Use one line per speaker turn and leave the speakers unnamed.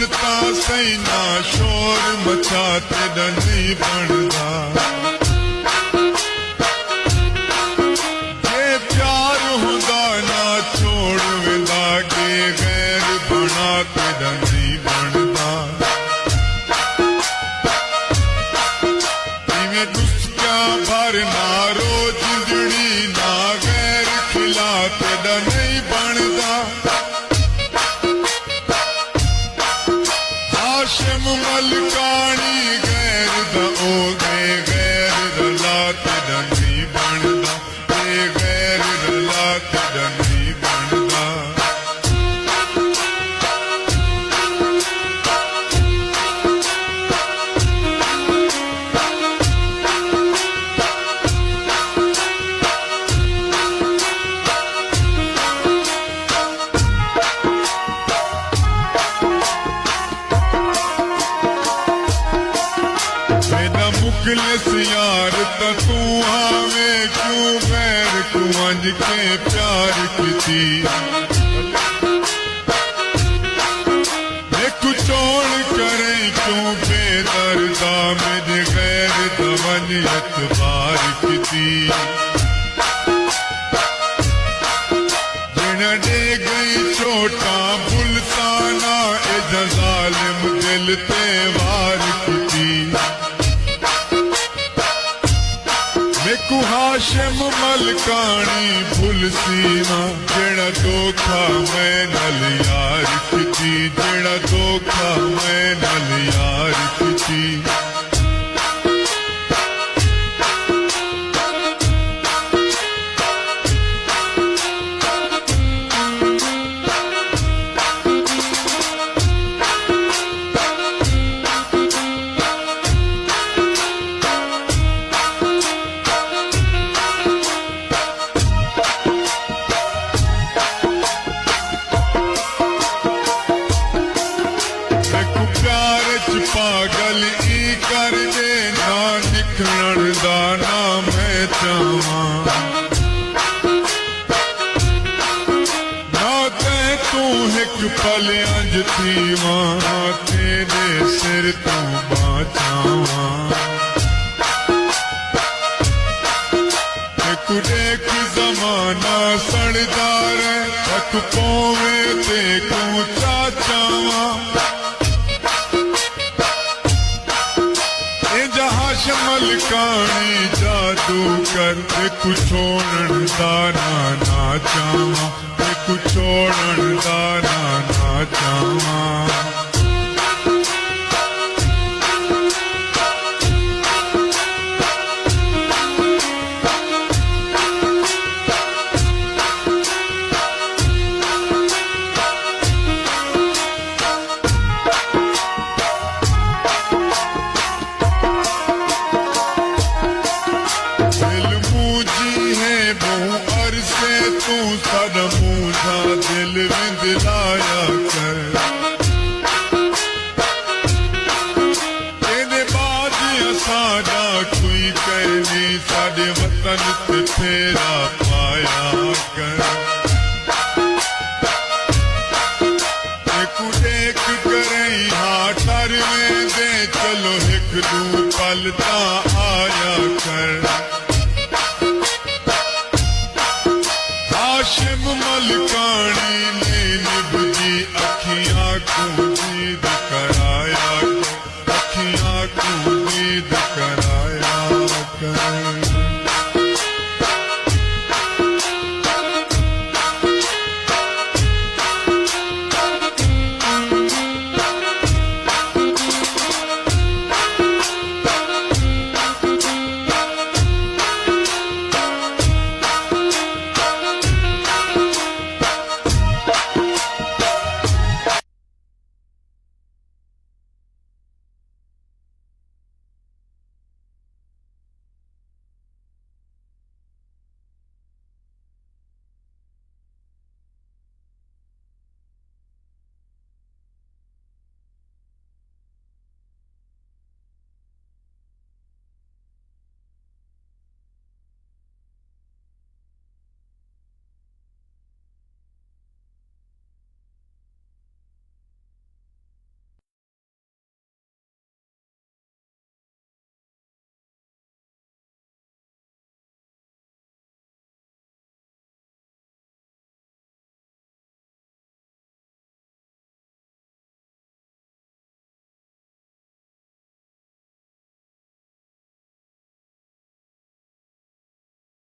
सुनता सही ना शोर मचा तेरा नहीं बनदा जे प्यार हुंदा ना छोड़ वेंदा के गैर बना तेरा नहीं बनदा इवें दुस्का भर ना रोज जिंदड़ी ना गैर खिला तेरा नहीं बनदा हाशिम मलकानी गैर दा ओ गैर रला तेरा नहीं बनदा गैर रला तेरा नहीं बनदा मुखलिस यार तो तू आवे क्यों बैर तू अंज के प्यार की मैं चोड़ करे क्यों बेदर्दा मेरे गैर दमन एतबार की जिन दे गई छोटा बुलताना ए जालिम दिल ते वार की मेकू हाशिम मलकानी भुल सीना जेड़ा धोखा मैं नल यार की जेड़ा धोखा मैं नल यार की पागल ई कर दे ना निकलण दा ना मैं चावां ना ते तू एक पल अंज थीवां तेरे सिर तू बाचावां एक देख जमाना सड़दा रे तक पोवे ते तू चाचावां मलकानी जादू कर कुछ छोड़न दाना ना चावा कुछ छोड़न दाना ना चावा तू सद मूझा दिल विंदलाया कर तेरे बाद साडा कोई कहनी साडे वतन ते फेरा पाया कर एक देख करई हाटर में दे चलो एक दू पलता आया कर